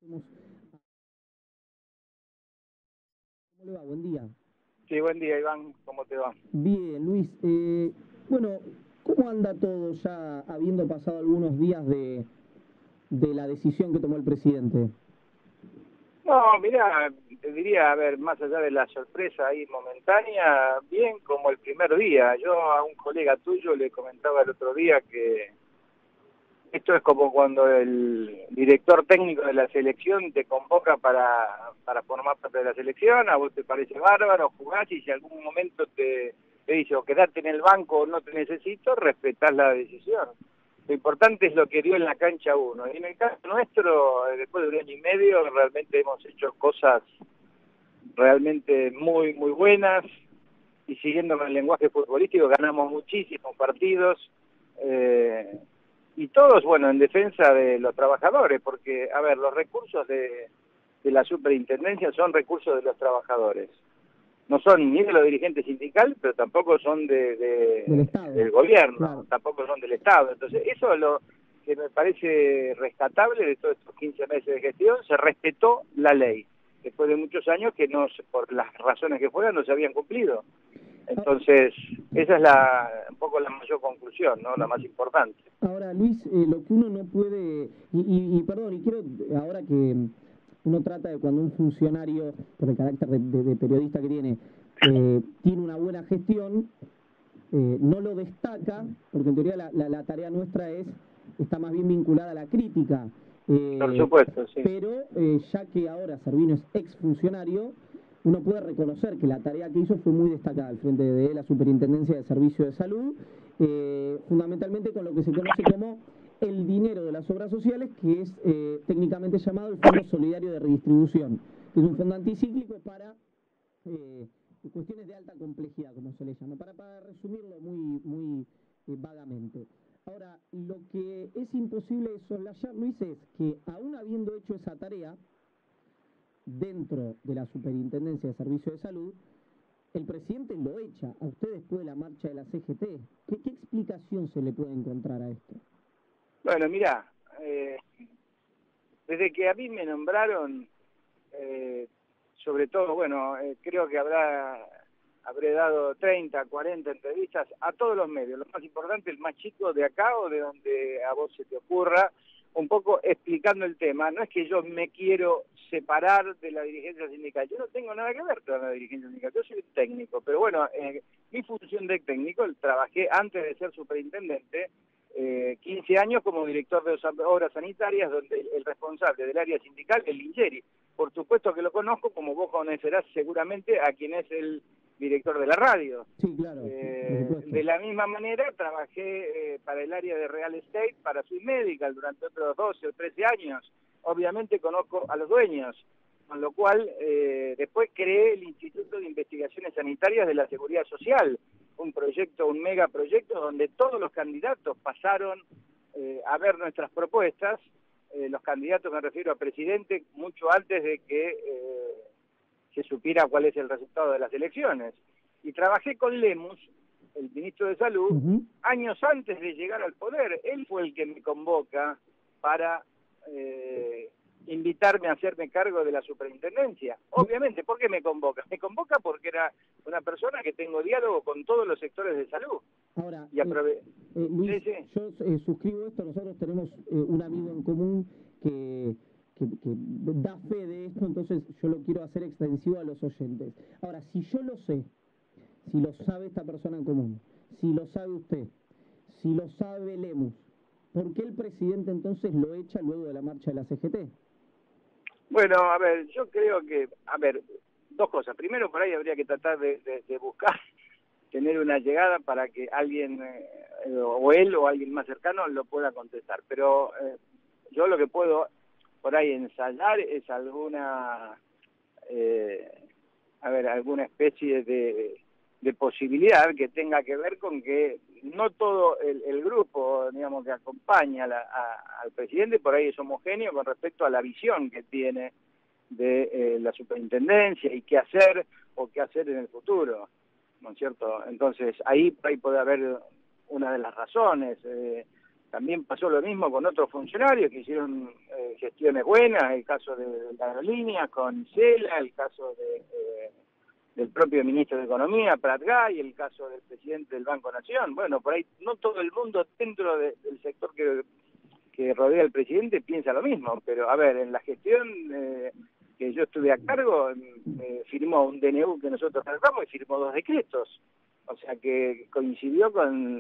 ¿Cómo le va? Buen día. Sí, buen día, Iván. ¿Cómo te va? Bien, Luis. Bueno, ¿cómo anda todo ya habiendo pasado algunos días de la decisión que tomó el presidente? No, mira, te diría, a ver, más allá de la sorpresa ahí momentánea, bien como el primer día. Yo a un colega tuyo le comentaba el otro día que esto es como cuando el director técnico de la selección te convoca para formar parte de la selección, a vos te parece bárbaro, jugás y si algún momento te dice o quedate en el banco o no te necesito, respetás la decisión. Lo importante es lo que dio en la cancha uno. Y en el caso nuestro, después de un año y medio, realmente hemos hecho cosas realmente muy, muy buenas. Y siguiendo con el lenguaje futbolístico, ganamos muchísimos partidos. Y todos, bueno, en defensa de los trabajadores, porque, a ver, los recursos de la superintendencia son recursos de los trabajadores. No son ni de los dirigentes sindicales, pero tampoco son Del Estado, del gobierno, claro. tampoco son del Estado. Entonces, eso es lo que me parece rescatable de todos estos 15 meses de gestión. Se respetó la ley, después de muchos años que no, por las razones que fueran, no se habían cumplido. Entonces, esa es un poco la mayor conclusión, ¿no? La más importante. Ahora, Luis, lo que uno no puede, perdón, y quiero, ahora que uno trata de cuando un funcionario, por el carácter de periodista que tiene una buena gestión, no lo destaca, porque en teoría la tarea nuestra está más bien vinculada a la crítica, Por eh, supuesto, sí. pero ya que ahora Servino es exfuncionario, uno puede reconocer que la tarea que hizo fue muy destacada al frente de la Superintendencia de Servicios de Salud, fundamentalmente con lo que se conoce como el dinero de las obras sociales, que es técnicamente llamado el Fondo Solidario de Redistribución, que es un fondo anticíclico para cuestiones de alta complejidad, como se le llama, para resumirlo muy vagamente. Ahora, lo que es imposible de soslayar, Luis, es que aún habiendo hecho esa tarea dentro de la Superintendencia de Servicios de Salud, el presidente lo echa a usted después de la marcha de la CGT. ¿Qué explicación se le puede encontrar a esto? Bueno, mira, desde que a mí me nombraron, sobre todo, bueno, creo que habré dado 30, 40 entrevistas a todos los medios, lo más importante, el más chico de acá o de donde a vos se te ocurra, un poco explicando el tema. No es que yo me quiero separar de la dirigencia sindical, yo no tengo nada que ver con la dirigencia sindical, yo soy técnico, pero bueno, mi función de técnico, trabajé antes de ser superintendente, 15 años como director de obras sanitarias, donde el responsable del área sindical es Lingeri. Por supuesto que lo conozco, como vos conocerás seguramente a quien es el director de la radio. Sí, claro, por supuesto. De la misma manera trabajé para el área de real estate, para Swiss Medical durante otros 12 o 13 años. Obviamente conozco a los dueños, con lo cual después creé el Instituto de Investigaciones Sanitarias de la Seguridad Social, un proyecto, un megaproyecto donde todos los candidatos pasaron a ver nuestras propuestas. Los candidatos, me refiero a presidente, mucho antes de que se supiera cuál es el resultado de las elecciones. Y trabajé con Lemus, el ministro de Salud, años antes de llegar al poder. Él fue el que me convoca para invitarme a hacerme cargo de la superintendencia. Obviamente, ¿por qué me convoca? Me convoca porque era una persona que tengo diálogo con todos los sectores de salud. Ahora, Y Luis, sí, sí. yo suscribo esto, nosotros tenemos un amigo en común que da fe de esto, entonces yo lo quiero hacer extensivo a los oyentes. Ahora, si yo lo sé, si lo sabe esta persona en común, si lo sabe usted, si lo sabe Lemus, ¿por qué el presidente entonces lo echa luego de la marcha de la CGT? Bueno, a ver, yo creo que, a ver, dos cosas. Primero, por ahí habría que tratar de buscar, tener una llegada para que alguien, o él o alguien más cercano, lo pueda contestar. Pero yo lo que puedo por ahí ensayar es alguna especie de posibilidad que tenga que ver con que no todo el grupo, digamos, que acompaña al presidente por ahí es homogéneo con respecto a la visión que tiene de la superintendencia y qué hacer o qué hacer en el futuro, ¿no es cierto? Entonces ahí puede haber una de las razones. también pasó lo mismo con otros funcionarios que hicieron gestiones buenas, el caso de la aerolínea con Isela, el caso del propio ministro de Economía, Prat Gay, el caso del presidente del Banco Nación. Bueno, por ahí no todo el mundo dentro del sector que rodea al presidente piensa lo mismo, pero a ver, en la gestión que yo estuve a cargo, firmó un DNU que nosotros tratamos y firmó 2 decretos. O sea que coincidió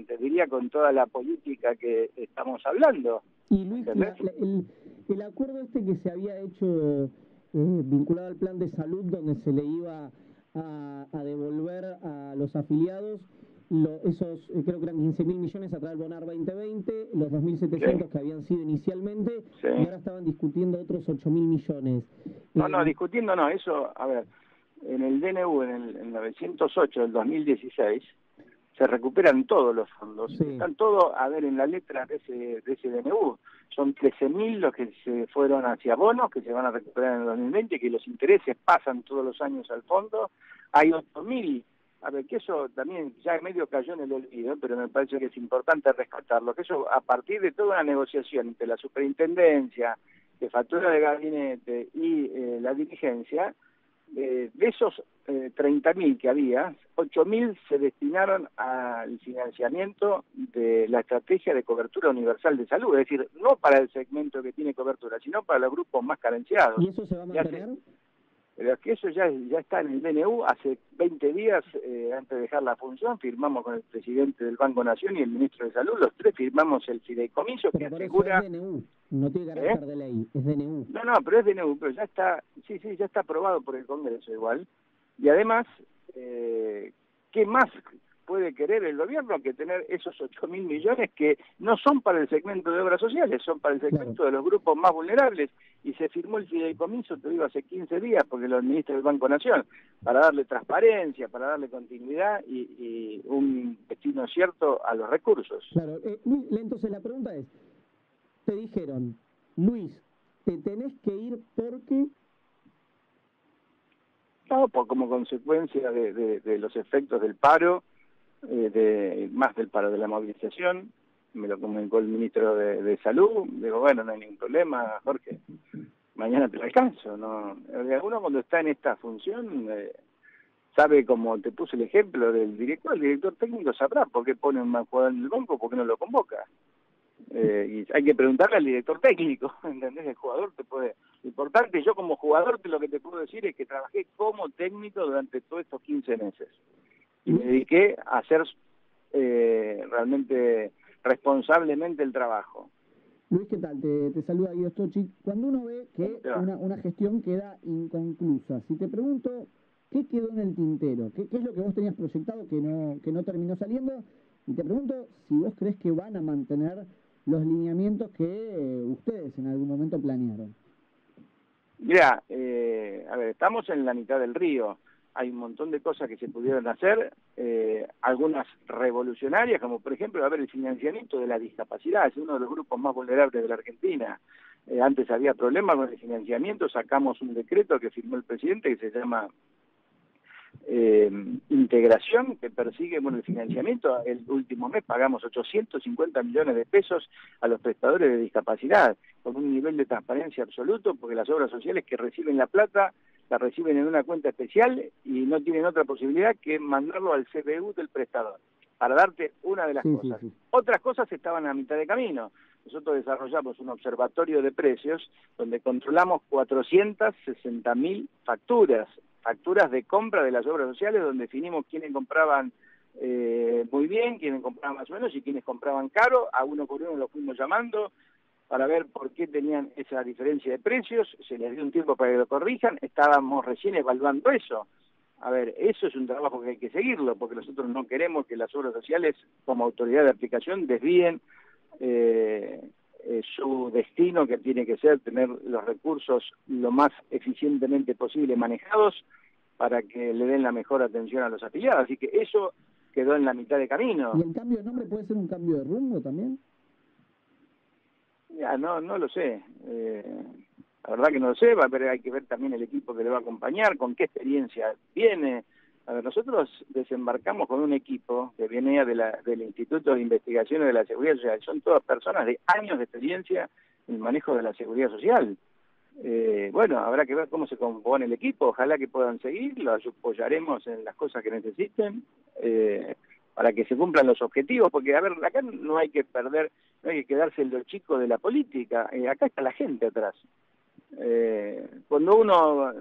te diría, con toda la política que estamos hablando. Y Luis, el acuerdo este que se había hecho vinculado al plan de salud, donde se le iba a devolver a los afiliados esos, creo que eran 15.000 millones a través del Bonar 2020, los 2.700 que habían sido inicialmente, y ahora estaban discutiendo otros 8.000 millones. No, discutiendo no, eso, a ver, en el DNU, en el 908 del 2016, se recuperan todos los fondos. Sí. Están todos, a ver, en la letra de ese DNU. Son 13.000 los que se fueron hacia bonos, que se van a recuperar en el 2020, que los intereses pasan todos los años al fondo. Hay 8.000, a ver, que eso también ya medio cayó en el olvido, pero me parece que es importante rescatarlo, que eso a partir de toda una negociación entre la superintendencia, jefatura de gabinete y la dirigencia, de esos 30.000 que había, 8.000 se destinaron al financiamiento de la estrategia de cobertura universal de salud, es decir, no para el segmento que tiene cobertura, sino para los grupos más carenciados. ¿Y eso se va a mantener? Pero es que eso ya está en el DNU. Hace 20 días, antes de dejar la función, firmamos con el presidente del Banco Nación y el ministro de Salud, los 3 firmamos el fideicomiso que asegura... Eso es DNU, no tiene carácter de ley, es DNU. No, pero es DNU, pero ya está, sí, ya está aprobado por el Congreso igual. Y además, ¿qué más puede querer el gobierno que tener esos 8.000 millones que no son para el segmento de obras sociales, son para el segmento de los grupos más vulnerables? Y se firmó el fideicomiso, te digo, hace 15 días, porque lo administra el Banco Nación, para darle transparencia, para darle continuidad y un destino cierto a los recursos. Claro, Luis, entonces la pregunta es, te dijeron, Luis, te tenés que ir porque... No, como consecuencia de los efectos del paro, más del paro de la movilización. Me lo comunicó el ministro de Salud. Digo, bueno, no hay ningún problema, Jorge, mañana te lo alcanzo. ¿No? Uno cuando está en esta función sabe, como te puse el ejemplo del director, el director técnico sabrá por qué pone un mal jugador en el banco, por qué no lo convoca. Y hay que preguntarle al director técnico, ¿entendés? El jugador te puede... Lo importante, yo como jugador lo que te puedo decir es que trabajé como técnico durante todos estos 15 meses. Y me dediqué a hacer realmente responsablemente el trabajo. Luis, ¿qué tal? Te saluda Guido Stochi. Cuando uno ve que una gestión queda inconclusa, si te pregunto, ¿qué quedó en el tintero? ¿Qué es lo que vos tenías proyectado que no terminó saliendo? Y te pregunto si vos crees que van a mantener los lineamientos que ustedes en algún momento planearon. Mira, a ver, estamos en la mitad del río. Hay un montón de cosas que se pudieron hacer, algunas revolucionarias, como por ejemplo, a ver, el financiamiento de la discapacidad, es uno de los grupos más vulnerables de la Argentina. Antes había problemas con el financiamiento, sacamos un decreto que firmó el presidente que se llama integración, que persigue el financiamiento. El último mes pagamos 850 millones de pesos a los prestadores de discapacidad, con un nivel de transparencia absoluto, porque las obras sociales que reciben la plata la reciben en una cuenta especial y no tienen otra posibilidad que mandarlo al CBU del prestador, para darte una de las cosas. Sí. Otras cosas estaban a mitad de camino. Nosotros desarrollamos un observatorio de precios donde controlamos 460.000 facturas de compra de las obras sociales, donde definimos quiénes compraban muy bien, quiénes compraban más o menos y quiénes compraban caro. A uno por uno lo fuimos llamando para ver por qué tenían esa diferencia de precios. Se les dio un tiempo para que lo corrijan. Estábamos recién evaluando eso. A ver, eso es un trabajo que hay que seguirlo, porque nosotros no queremos que las obras sociales, como autoridad de aplicación, desvíen su destino, que tiene que ser tener los recursos lo más eficientemente posible manejados para que le den la mejor atención a los afiliados. Así que eso quedó en la mitad de camino. ¿Y el cambio de nombre puede ser un cambio de rumbo también? Ya, no lo sé. La verdad que no lo sé, hay que ver también el equipo que le va a acompañar, con qué experiencia viene. A ver, nosotros desembarcamos con un equipo que venía del Instituto de Investigaciones de la Seguridad Social. Son todas personas de años de experiencia en el manejo de la seguridad social. Bueno, habrá que ver cómo se compone el equipo. Ojalá que puedan seguir, los apoyaremos en las cosas que necesiten para que se cumplan los objetivos. Porque, a ver, acá no hay que perder, no hay que quedarse en lo chico de la política. Acá está la gente atrás. Cuando uno...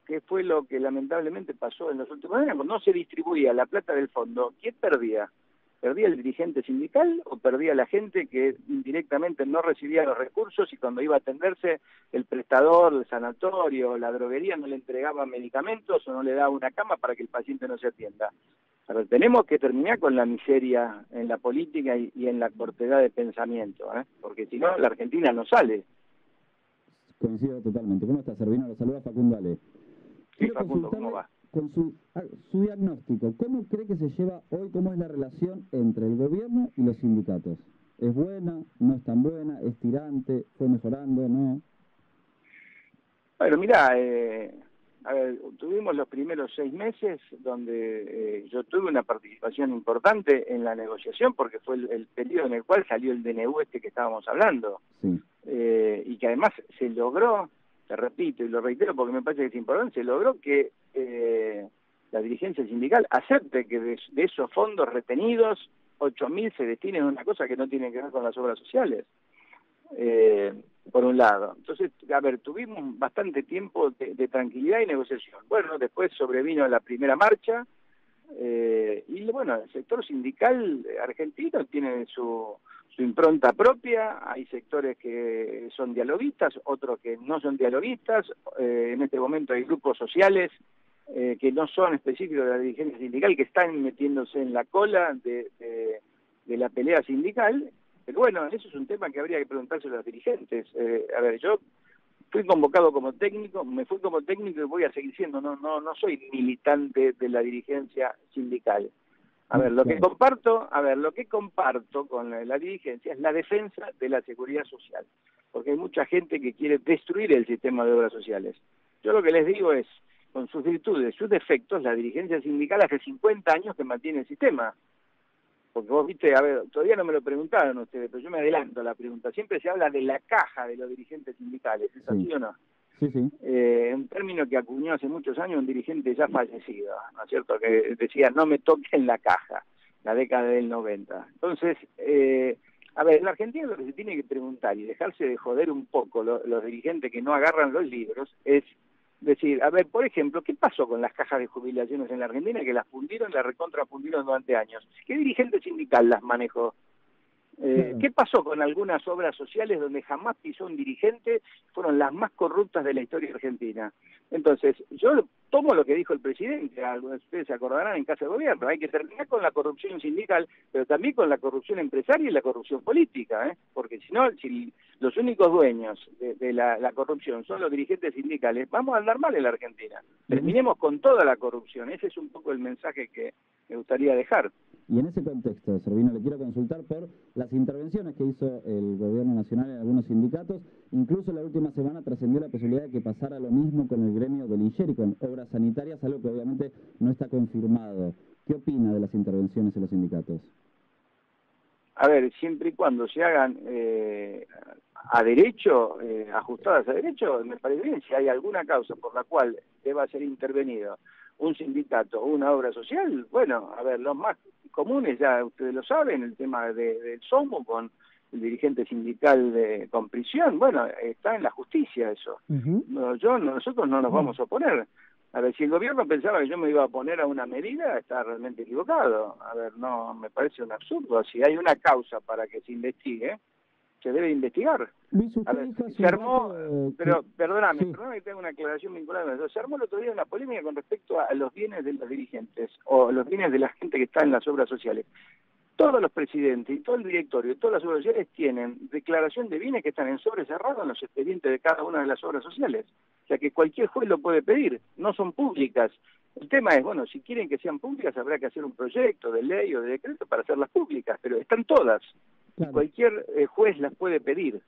¿Qué fue lo que lamentablemente pasó en los últimos años? Cuando no se distribuía la plata del fondo, ¿quién perdía? ¿Perdía el dirigente sindical o perdía la gente que indirectamente no recibía los recursos y cuando iba a atenderse el prestador, el sanatorio, la droguería no le entregaba medicamentos o no le daba una cama para que el paciente no se atienda? Pero tenemos que terminar con la miseria en la política y en la cortedad de pensamiento, porque si no, la Argentina no sale. Coincido totalmente. ¿Cómo está, Servino? Lo saluda Facundo Ale. Sí, Facundo, ¿cómo va? Con su diagnóstico, ¿cómo cree que se lleva hoy, cómo es la relación entre el gobierno y los sindicatos? ¿Es buena? ¿No es tan buena? ¿Es tirante? ¿Fue mejorando? ¿No? Bueno, mirá, a ver, tuvimos los primeros 6 meses donde yo tuve una participación importante en la negociación porque fue el periodo en el cual salió el DNU que estábamos hablando. Sí. Y que además se logró, te repito y lo reitero porque me parece que es importante, se logró que la dirigencia sindical acepte que de esos fondos retenidos, 8.000 se destinen a una cosa que no tiene que ver con las obras sociales, por un lado. Entonces, a ver, tuvimos bastante tiempo de tranquilidad y negociación. Bueno, después sobrevino la primera marcha, y bueno, el sector sindical argentino tiene su impronta propia. Hay sectores que son dialoguistas, otros que no son dialoguistas. En este momento hay grupos sociales que no son específicos de la dirigencia sindical, que están metiéndose en la cola de la pelea sindical. Pero bueno, eso es un tema que habría que preguntarse a los dirigentes. A ver, yo fui convocado como técnico, me fui como técnico y voy a seguir siendo, no soy militante de la dirigencia sindical. A ver, lo que comparto con la dirigencia es la defensa de la seguridad social, porque hay mucha gente que quiere destruir el sistema de obras sociales. Yo lo que les digo es, con sus virtudes, sus defectos, la dirigencia sindical hace 50 años que mantiene el sistema. Porque vos viste, a ver, todavía no me lo preguntaron ustedes, pero yo me adelanto a la pregunta. Siempre se habla de la caja de los dirigentes sindicales, ¿es así o no? Sí, sí. Un término que acuñó hace muchos años un dirigente ya fallecido, ¿no es cierto? Que decía, no me toquen la caja, la década del 90. Entonces, a ver, en la Argentina lo que se tiene que preguntar y dejarse de joder un poco los dirigentes que no agarran los libros es decir, a ver, por ejemplo, ¿qué pasó con las cajas de jubilaciones en la Argentina que las fundieron, las recontrafundieron durante años? ¿Qué dirigente sindical las manejó? ¿Qué pasó con algunas obras sociales donde jamás pisó un dirigente? Fueron las más corruptas de la historia argentina. Entonces, yo tomo lo que dijo el presidente, algunos de ustedes se acordarán en Casa de Gobierno, hay que terminar con la corrupción sindical, pero también con la corrupción empresaria y la corrupción política, porque si no, si los únicos dueños de la corrupción son los dirigentes sindicales, vamos a andar mal en la Argentina. Terminemos con toda la corrupción, ese es un poco el mensaje que me gustaría dejar. Y en ese contexto, Servino, le quiero consultar por las intervenciones que hizo el gobierno nacional en algunos sindicatos. Incluso la última semana trascendió la posibilidad de que pasara lo mismo con el gremio del INSER y con obras sanitarias, algo que obviamente no está confirmado. ¿Qué opina de las intervenciones en los sindicatos? A ver, siempre y cuando se hagan a derecho, ajustadas a derecho, me parece bien. Si hay alguna causa por la cual deba ser intervenido un sindicato o una obra social, bueno, a ver, los más comunes ya ustedes lo saben, el tema del SOMO con el dirigente sindical con prisión, bueno, está en la justicia eso. Nosotros no nos vamos a oponer. A ver, si el gobierno pensaba que yo me iba a oponer a una medida, está realmente equivocado. A ver, no, me parece un absurdo. Si hay una causa para que se investigue, se debe investigar. Luis, a ver, se armó, pero perdóname que tenga una aclaración vinculada a eso. Se armó el otro día una polémica con respecto a los bienes de los dirigentes o los bienes de la gente que está en las obras sociales. Todos los presidentes y todo el directorio, todas las obras sociales tienen declaración de bienes que están en sobre cerrado en los expedientes de cada una de las obras sociales. O sea que cualquier juez lo puede pedir, no son públicas. El tema es, bueno, si quieren que sean públicas habrá que hacer un proyecto de ley o de decreto para hacerlas públicas, pero están todas. Claro. Y cualquier juez las puede pedir.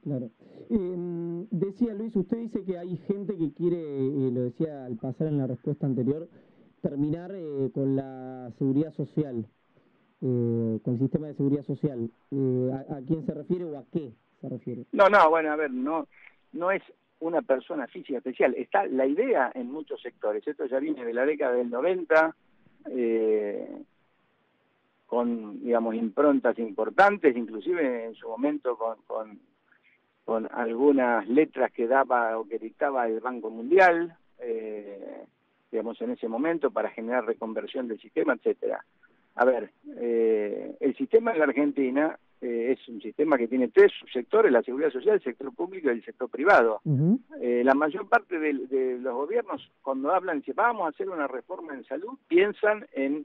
Claro. Decía Luis, usted dice que hay gente que quiere, lo decía al pasar en la respuesta anterior, terminar con la seguridad social, con el sistema de seguridad social. ¿A quién se refiere o a qué se refiere? No, bueno, a ver, no es una persona física especial. Está la idea en muchos sectores. Esto ya viene de la década del 90, con, digamos, improntas importantes, inclusive en su momento con algunas letras que daba o que dictaba el Banco Mundial, digamos, en ese momento para generar reconversión del sistema, etcétera. A ver, el sistema en la Argentina es un sistema que tiene tres subsectores: la seguridad social, el sector público y el sector privado. Uh-huh. La mayor parte de los gobiernos, cuando hablan, dicen, vamos a hacer una reforma en salud, piensan en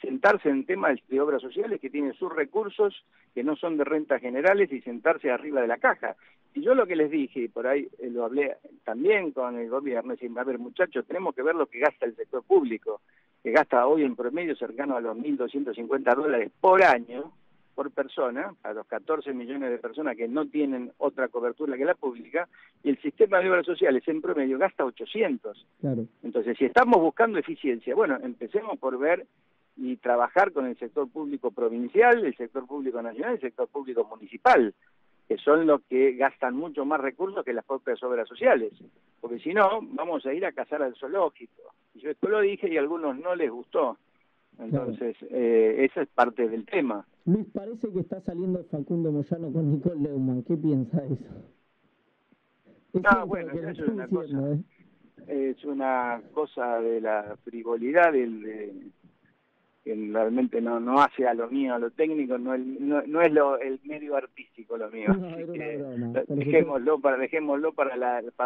sentarse en temas de obras sociales que tienen sus recursos, que no son de rentas generales, y sentarse arriba de la caja. Y yo lo que les dije, y por ahí lo hablé también con el gobierno, es decir, a ver, muchachos, tenemos que ver lo que gasta el sector público, que gasta hoy en promedio cercano a los $1.250 por año, por persona, a los 14 millones de personas que no tienen otra cobertura que la pública, y el sistema de obras sociales en promedio gasta 800. Claro. Entonces, si estamos buscando eficiencia, bueno, empecemos por ver y trabajar con el sector público provincial, el sector público nacional, el sector público municipal, que son los que gastan mucho más recursos que las propias obras sociales, porque si no, vamos a ir a cazar al zoológico. Y yo esto lo dije y a algunos no les gustó. Entonces, claro, esa es parte del tema. Luis, parece que está saliendo Facundo Moyano con Nicole Leumann. ¿Qué piensa de eso? Bueno, eso es una cosa, es una cosa de la frivolidad, que realmente no hace a lo mío, a lo técnico, no es el medio artístico lo mío. No, era una broma. Dejémoslo para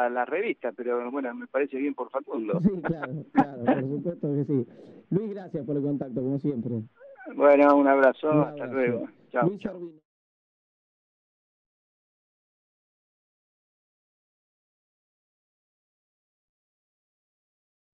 la revista, pero bueno, me parece bien por Facundo. Sí, claro, por supuesto que sí. Luis, gracias por el contacto, como siempre. Bueno, un abrazo. Hasta luego. Chao. Luis Arvino.